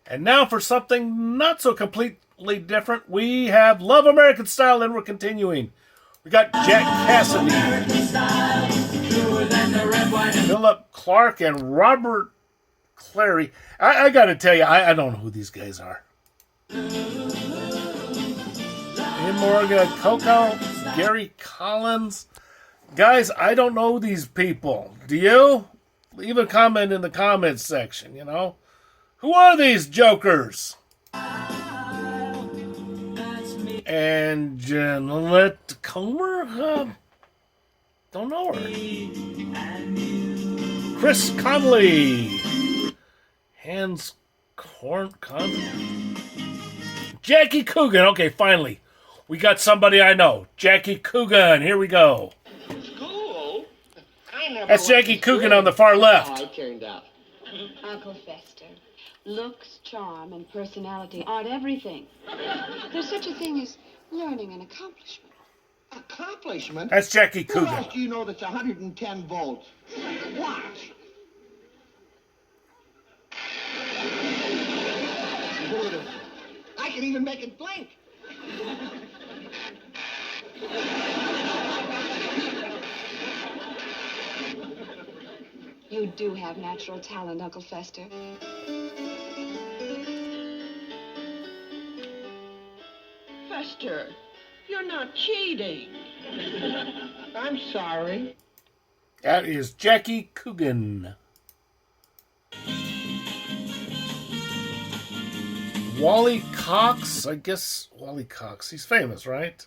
And now for something not so completely different, we have Love American Style, and we're continuing. We got Jack Cassidy, Philip Clark, and Robert Clary. I got to tell you, I don't know who these guys are. Ian Morgan, Coco, Gary Collins. Guys, I don't know these people. Do you? Leave a comment in the comments section, you know. Who are these jokers? And Jeanette Comer? Don't know her. Chris Conley. Hans Jackie Coogan. Okay, finally. We got somebody I know. Jackie Coogan. Here we go. School? That's Jackie Coogan on the far left. I turned out. Uncle Fester, looks, charm, and personality aren't everything. There's such a thing as learning and accomplishment. Accomplishment? That's Jackie Who Coogan. else do you know that's 110 volts? Watch. Beautiful. I can even make it blink. You do have natural talent, Uncle Fester. Fester, you're not cheating. I'm sorry. That is Jackie Coogan. Wally Cox. I guess Wally Cox. He's famous, right?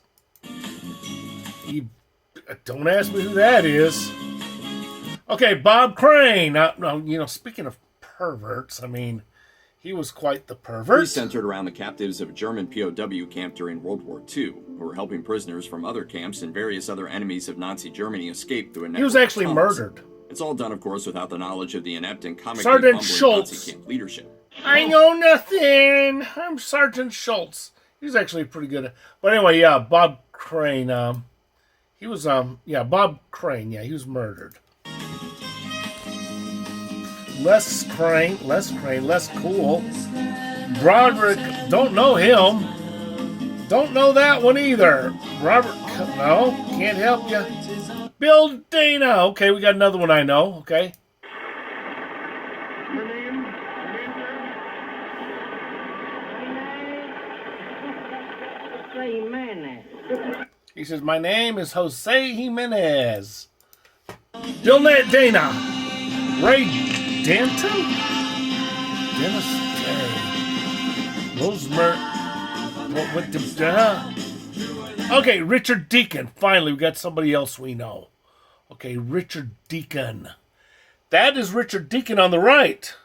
Don't ask me who that is. Okay, Bob Crane. Now, you know, speaking of perverts, I mean, he was quite the pervert. He's centered around the captives of a German POW camp during World War II, who were helping prisoners from other camps and various other enemies of Nazi Germany escape through a network. He was actually murdered. It's all done, of course, without the knowledge of the inept and comically Sergeant bumbling Schultz. Nazi camp leadership. I know nothing. I'm Sergeant Schultz. He's actually pretty good. But anyway, yeah, Bob Crane. He was Bob Crane. Yeah, he was murdered. Les Crane, less cool. Broderick, don't know him. Don't know that one either. Robert, no, can't help you. Bill Dana. Okay, we got another one I know. Okay. Your name? He says, my name is Jose Jimenez. Bill Dana. Ray Danton? Dennis Day. Rosemary. What the... Okay, Richard Deacon. Finally, we got somebody else we know. Okay, Richard Deacon. That is Richard Deacon on the right.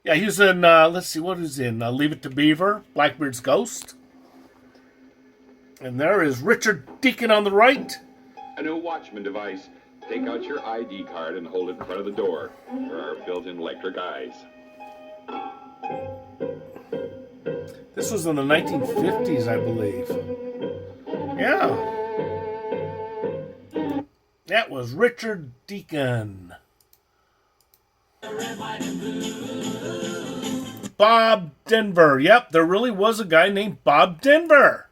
Yeah, he was in, let's see, what is in? Leave It to Beaver, Blackbeard's Ghost. And there is Richard Deacon on the right. A new Watchman device. Take out your ID card and hold it in front of the door for our built-in electric eyes. This was in the 1950s, I believe. Yeah. That was Richard Deacon. Bob Denver. Yep, there really was a guy named Bob Denver.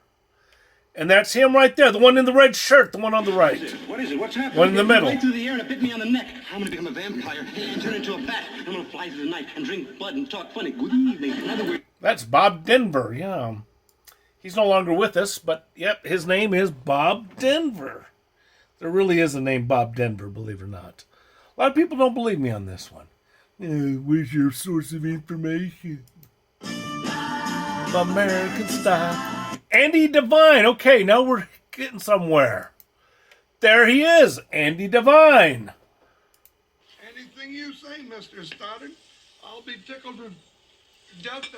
And that's him right there, the one in the red shirt, the one on the right. What is it? What's happening? One in the middle. Right through the air and it bit me on the neck. I'm gonna become a vampire and turn into a bat. I'm gonna fly through the night and drink blood and talk funny. Good evening. In other words, That's Bob Denver, yeah. He's no longer with us, but yep, his name is Bob Denver. There really is a name Bob Denver, believe it or not. A lot of people don't believe me on this one. Where's your source of information? American Style. Andy Devine. Okay, now we're getting somewhere. There he is, Andy Devine. Anything you say, Mr. Stoddard, I'll be tickled to death.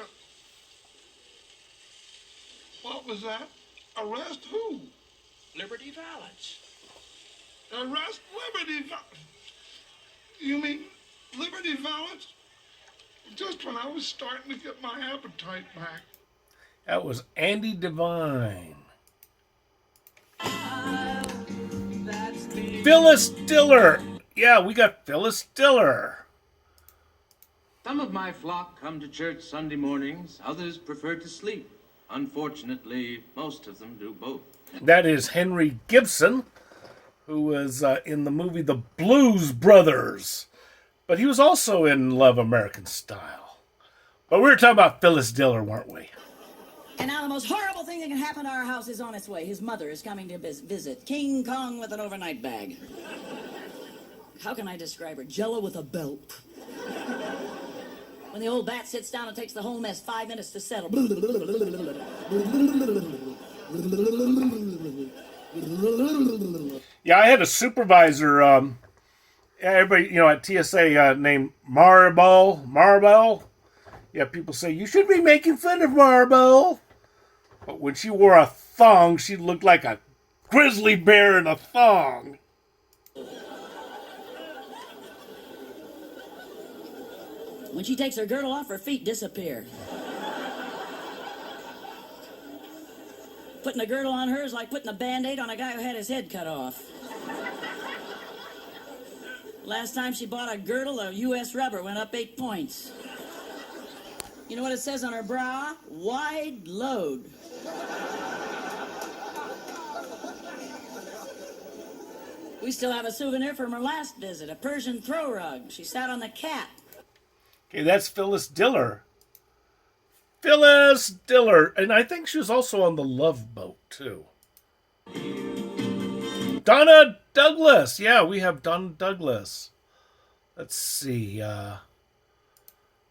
What was that? Arrest who? Liberty Valance. Arrest Liberty Valance? You mean Liberty Valance? Just when I was starting to get my appetite back. That was Andy Devine. Phyllis Diller. Yeah, we got Phyllis Diller. Some of my flock come to church Sunday mornings, others prefer to sleep. Unfortunately, most of them do both. That is Henry Gibson, who was in the movie The Blues Brothers. But he was also in Love American Style. But we were talking about Phyllis Diller, weren't we? And now the most horrible thing that can happen to our house is on its way. His mother is coming to visit. King Kong with an overnight bag. How can I describe her? Jello with a belt. When the old bat sits down, it takes the whole mess 5 minutes to settle. Yeah, I had a supervisor, everybody, at TSA named Maribel. Yeah, people say, you should be making fun of Maribel. But when she wore a thong, she looked like a grizzly bear in a thong. When she takes her girdle off, her feet disappear. Putting a girdle on her is like putting a Band-Aid on a guy who had his head cut off. Last time she bought a girdle, a U.S. rubber went up 8 points. You know what it says on her bra? Wide load. We still have a souvenir from her last visit, a Persian throw rug. She sat on the cat. Okay, that's Phyllis Diller. Phyllis Diller. And I think she was also on The Love Boat, too. Donna Douglas. Yeah, we have Donna Douglas. Let's see.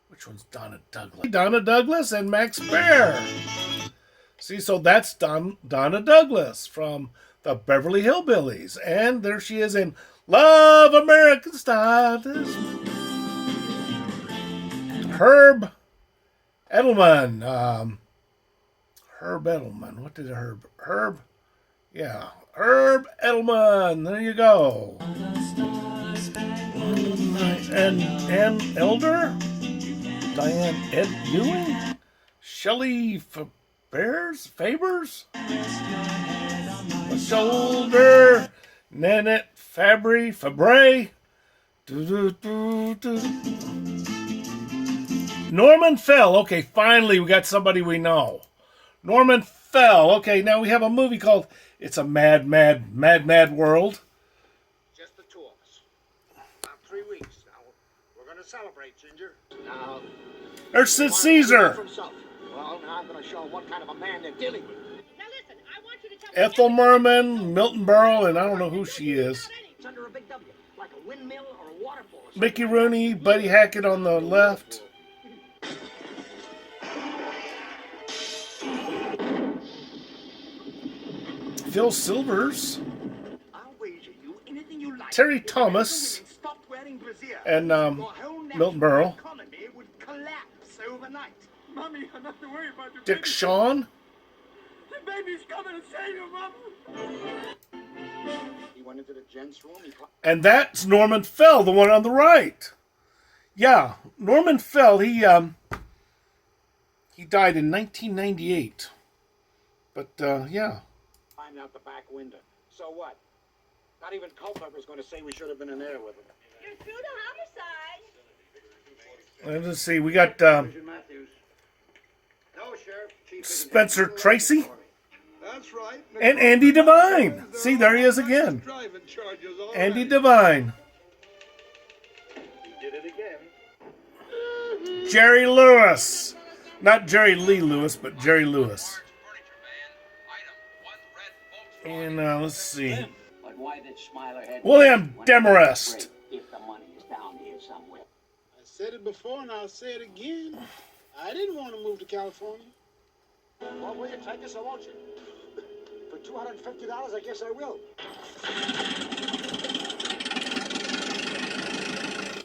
Which one's Donna Douglas? Donna Douglas and Max Baer. See, so that's Donna Douglas from the Beverly Hillbillies. And there she is in Love American Style. Herb Edelman. Herb Edelman. What did Herb? Yeah. Herb Edelman. There you go. And Ann Elder. Diane Ed Ewing. Shelley Fabers. Shoulder. Nanette Fabre. Norman Fell. Okay, finally we got somebody we know. Norman Fell. Okay, now we have a movie called It's a Mad, Mad, Mad, Mad World. Just the two of us. About 3 weeks now. We're going to celebrate, Ginger. Now, There's Caesar. Well, now I'm going to show what kind of a man they're dealing with. Now listen, I want you to tell Ethel Merman, Milton Berle, and I don't know who she is. It's under a big W, like a windmill or a waterfall. Mickey Rooney, Buddy Hackett on the left. Phil Silvers. I'll wager you anything you like. Terry Thomas. And Milton Berle. Would collapse overnight. Mommy, I'm not to worry about your Dick Shawn. The baby's coming to save you, Mom. He went into the gents' room. And that's Norman Fell, the one on the right. Yeah, Norman Fell, he died in 1998. But, yeah. Climbed out the back window. So what? Not even Culpepper's going to say we should have been in there with him. You're through the homicide. Let's see, we got No, Sheriff. Chief Spencer Tracy That's right. and Andy Devine. See, there he is again. Driving charges all Andy right. Devine. He did it again. Jerry Lewis. Not Jerry Lee Lewis, but Jerry Lewis. And let's see. But why did Smiler head William Demarest. if the money is down here somewhere? I said it before and I'll say it again. I didn't want to move to California. Well, will you take us or won't you? For $250, I guess I will.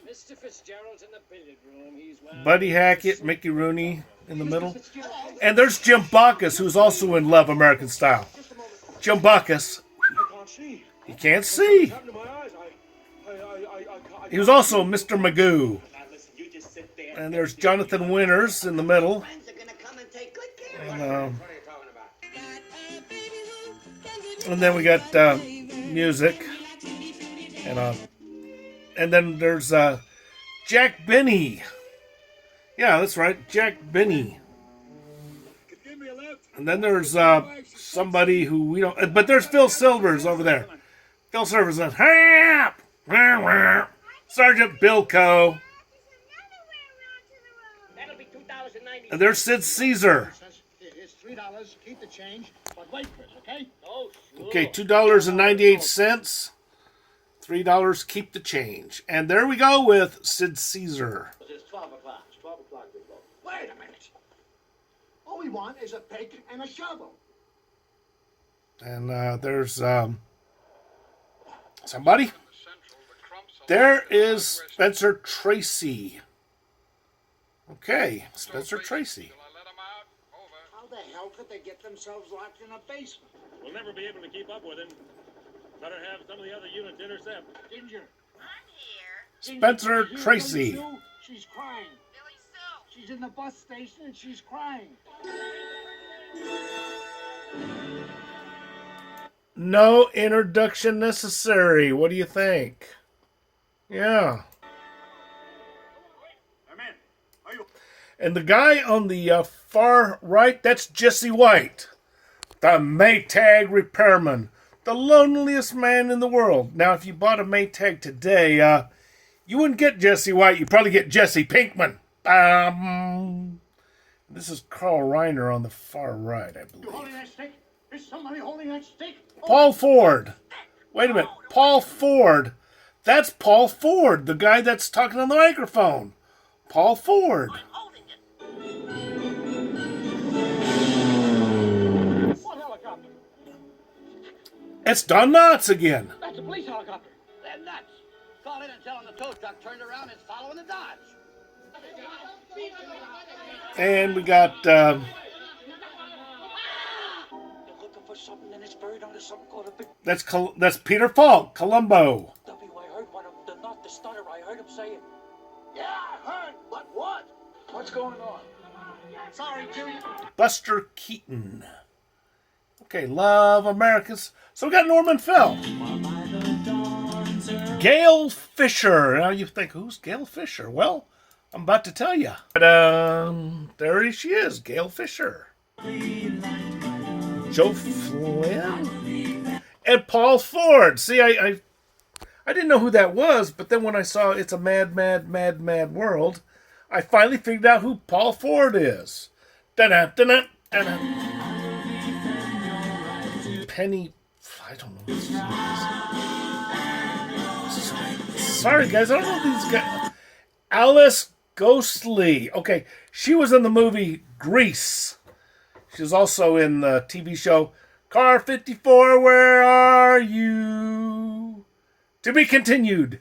Mr. Fitzgerald's in the billiard room. He's well. Buddy Hackett, Mickey Rooney in the middle. And there's Jim Backus, who's also in Love American Style. Jim Backus. He can't see. He was also Mr. Magoo. And there's Jonathan Winters in the middle. And then we got music. And then there's Jack Benny. Yeah, that's right. Jack Benny. And then there's somebody who we don't... But there's Phil Silvers over there. Phil Silvers says, "Hurry up! Sergeant Bilko." And there's Sid Caesar. Here's $3. Keep the change, but wait for it, okay? Oh, sure. Okay, $2.98. $3. Keep the change. And there we go with Sid Caesar. It's 12 o'clock. It's 12 o'clock, Big Bo. Wait a minute. All we want is a pick and a shovel. And there's somebody. There is Spencer Tracy. Okay, Spencer Tracy. How the hell could they get themselves locked in a basement? We'll never be able to keep up with him. Better have some of the other units intercept. Ginger. I'm here. Spencer Tracy. She's crying. Billy Sue. She's in the bus station and she's crying. No introduction necessary. What do you think? Yeah. And the guy on the far right, that's Jesse White, the Maytag repairman, the loneliest man in the world. Now, if you bought a Maytag today, you wouldn't get Jesse White. You'd probably get Jesse Pinkman. This is Carl Reiner on the far right, I believe. You holding that stick? Is somebody holding that stick? Paul Ford. Wait a minute. Paul Ford. That's Paul Ford, the guy that's talking on the microphone. Paul Ford. What helicopter? It's Don Knotts again. That's a police helicopter. They're nuts. Call in and tell them the tow truck turned around and it's following the Dodge. And we got... They're looking for something and it's buried under something called a big... That's Peter Falk, Columbo. I heard one of them, not the stunner. I heard him say it. Yeah, I heard. But what? What's going on? Sorry, Jimmy. Buster Keaton. Okay, Love Americans. So we got Norman Fell. Gail Fisher. Now you think, who's Gail Fisher? Well, I'm about to tell you. But, there she is, Gail Fisher. Joe Flynn. And Paul Ford. See, I didn't know who that was, but then when I saw It's a Mad, Mad, Mad, Mad World, I finally figured out who Paul Ford is. Da-da, da-da, da-da. Penny, I don't know what this is. Sorry, guys, I don't know these guys. Alice Ghostly. Okay, she was in the movie Grease. She was also in the TV show Car 54, Where Are You? To be continued.